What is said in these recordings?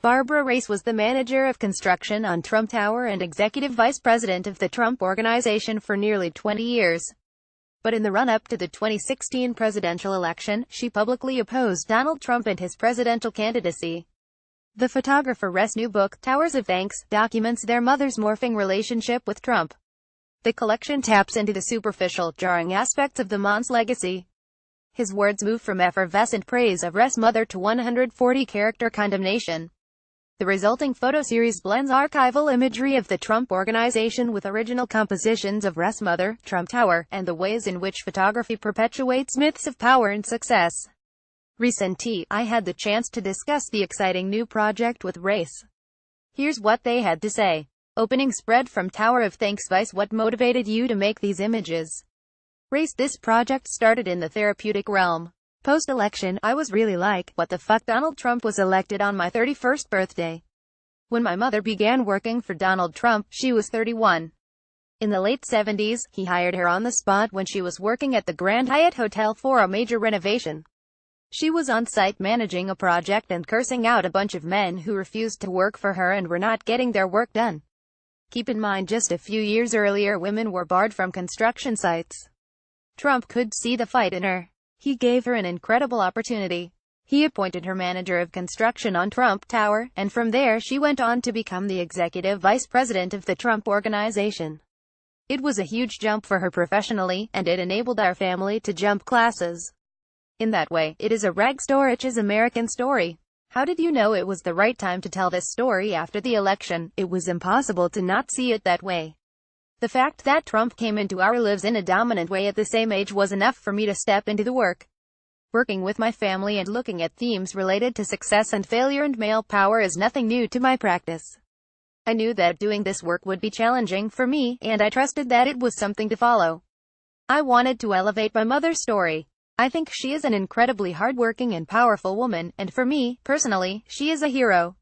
Barbara Race was the manager of construction on Trump Tower and executive vice president of the Trump Organization for nearly 20 years. But in the run-up to the 2016 presidential election, she publicly opposed Donald Trump and his presidential candidacy. The photographer Race's new book, Towers of Thanks, documents their mother's morphing relationship with Trump. The collection taps into the superficial, jarring aspects of the man's legacy. His words move from effervescent praise of Race's mother to 140-character condemnation. The resulting photo series blends archival imagery of the Trump Organization with original compositions of Race's mother, Trump Tower, and the ways in which photography perpetuates myths of power and success. Recently, I had the chance to discuss the exciting new project with Race. Here's what they had to say. Opening spread from Tower of Thanks. Vice: what motivated you to make these images? Race: this project started in the therapeutic realm. Post-election, I was really like, what the fuck, Donald Trump was elected on my 31st birthday. When my mother began working for Donald Trump, she was 31. In the late 70s, he hired her on the spot when she was working at the Grand Hyatt Hotel for a major renovation. She was on site managing a project and cursing out a bunch of men who refused to work for her and were not getting their work done. Keep in mind, just a few years earlier, women were barred from construction sites. Trump could see the fight in her. He gave her an incredible opportunity. He appointed her manager of construction on Trump Tower, and from there she went on to become the executive vice president of the Trump Organization. It was a huge jump for her professionally, and it enabled our family to jump classes. In that way, it is a rags to riches American story. How did you know it was the right time to tell this story after the election? It was impossible to not see it that way. The fact that Trump came into our lives in a dominant way at the same age was enough for me to step into the work. Working with my family and looking at themes related to success and failure and male power is nothing new to my practice. I knew that doing this work would be challenging for me, and I trusted that it was something to follow. I wanted to elevate my mother's story. I think she is an incredibly hardworking and powerful woman, and for me, personally, she is a hero.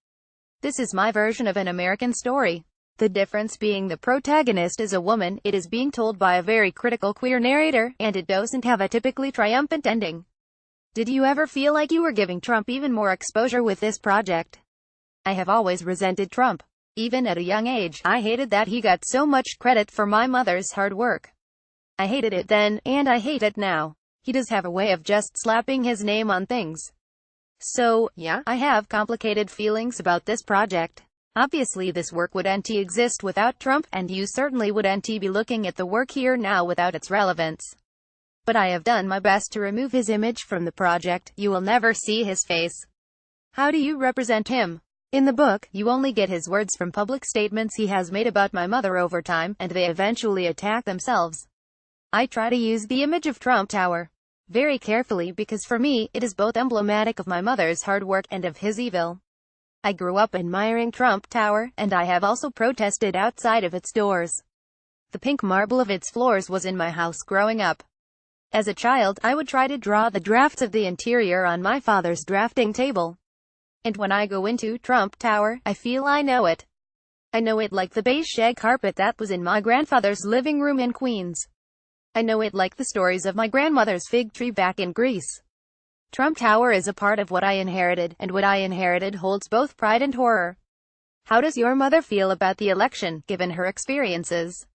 This is my version of an American story. The difference being the protagonist is a woman, it is being told by a very critical queer narrator, and it doesn't have a typically triumphant ending. Did you ever feel like you were giving Trump even more exposure with this project? I have always resented Trump. Even at a young age, I hated that he got so much credit for my mother's hard work. I hated it then, and I hate it now. He does have a way of just slapping his name on things. So, yeah, I have complicated feelings about this project. Obviously this work wouldn't exist without Trump, and you certainly wouldn't be looking at the work here now without its relevance. But I have done my best to remove his image from the project. You will never see his face. How do you represent him? In the book, you only get his words from public statements he has made about my mother over time, and they eventually attack themselves. I try to use the image of Trump Tower very carefully because for me, it is both emblematic of my mother's hard work and of his evil. I grew up admiring Trump Tower, and I have also protested outside of its doors. The pink marble of its floors was in my house growing up. As a child, I would try to draw the drafts of the interior on my father's drafting table. And when I go into Trump Tower, I feel I know it. I know it like the beige shag carpet that was in my grandfather's living room in Queens. I know it like the stories of my grandmother's fig tree back in Greece. Trump Tower is a part of what I inherited, and what I inherited holds both pride and horror. How does your mother feel about the election, given her experiences?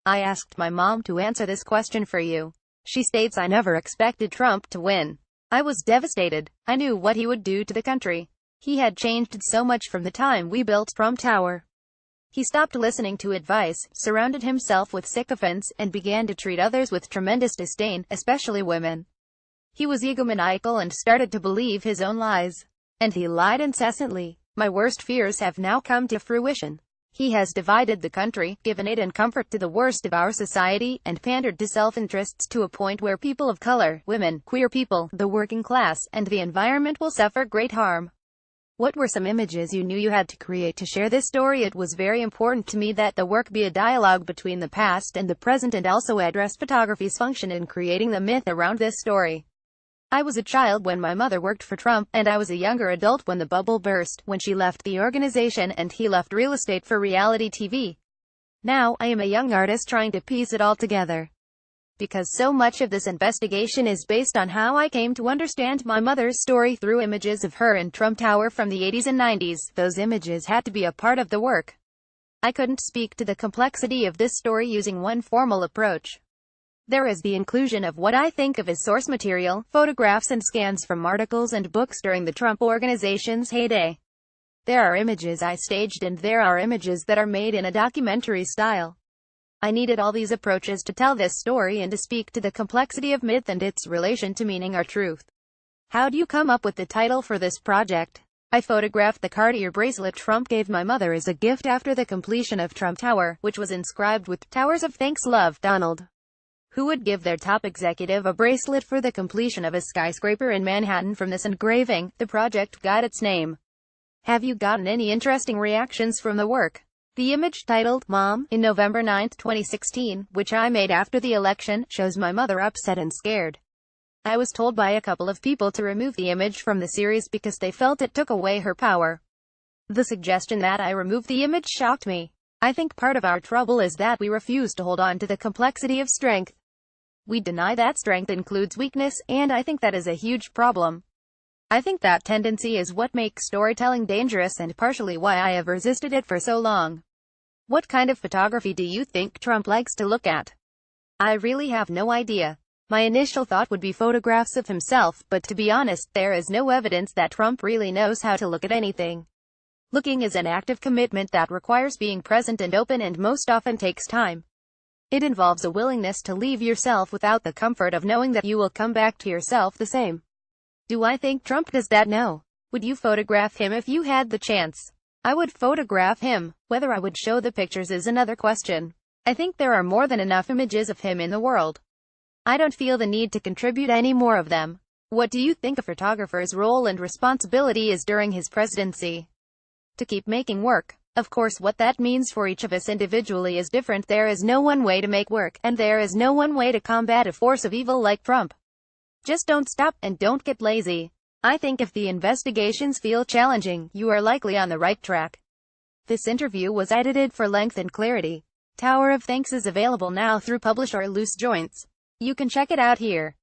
I asked my mom to answer this question for you. She states, I never expected Trump to win. I was devastated. I knew what he would do to the country. He had changed so much from the time we built Trump Tower. He stopped listening to advice, surrounded himself with sycophants, and began to treat others with tremendous disdain, especially women. He was egomaniacal and started to believe his own lies. And he lied incessantly. My worst fears have now come to fruition. He has divided the country, given aid and comfort to the worst of our society, and pandered to self-interests to a point where people of color, women, queer people, the working class, and the environment will suffer great harm. What were some images you knew you had to create to share this story? It was very important to me that the work be a dialogue between the past and the present and also address photography's function in creating the myth around this story. I was a child when my mother worked for Trump, and I was a younger adult when the bubble burst, when she left the organization and he left real estate for reality TV. Now, I am a young artist trying to piece it all together. because so much of this investigation is based on how I came to understand my mother's story through images of her in Trump Tower from the 80s and 90s. Those images had to be a part of the work. I couldn't speak to the complexity of this story using one formal approach. There is the inclusion of what I think of as source material, photographs and scans from articles and books during the Trump Organization's heyday. There are images I staged and there are images that are made in a documentary style. I needed all these approaches to tell this story and to speak to the complexity of myth and its relation to meaning or truth. How do you come up with the title for this project? I photographed the Cartier bracelet Trump gave my mother as a gift after the completion of Trump Tower, which was inscribed with "Towers of Thanks, Love, Donald." Who would give their top executive a bracelet for the completion of a skyscraper in Manhattan? From this engraving, the project got its name. Have you gotten any interesting reactions from the work? The image titled "Mom" in November 9, 2016, which I made after the election, shows my mother upset and scared. I was told by a couple of people to remove the image from the series because they felt it took away her power. The suggestion that I remove the image shocked me. I think part of our trouble is that we refuse to hold on to the complexity of strength. We deny that strength includes weakness, and I think that is a huge problem. I think that tendency is what makes storytelling dangerous and partially why I have resisted it for so long. What kind of photography do you think Trump likes to look at? I really have no idea. My initial thought would be photographs of himself, but to be honest, there is no evidence that Trump really knows how to look at anything. Looking is an act of commitment that requires being present and open and most often takes time. It involves a willingness to leave yourself without the comfort of knowing that you will come back to yourself the same. Do I think Trump does that? No. Would you photograph him if you had the chance? I would photograph him. Whether I would show the pictures is another question. I think there are more than enough images of him in the world. I don't feel the need to contribute any more of them. What do you think a photographer's role and responsibility is during his presidency? To keep making work. Of course, what that means for each of us individually is different. There is no one way to make work, and there is no one way to combat a force of evil like Trump. Just don't stop, and don't get lazy. I think if the investigations feel challenging, you are likely on the right track. This interview was edited for length and clarity. Tower of Thanks is available now through Publish or Loose Joints. You can check it out here.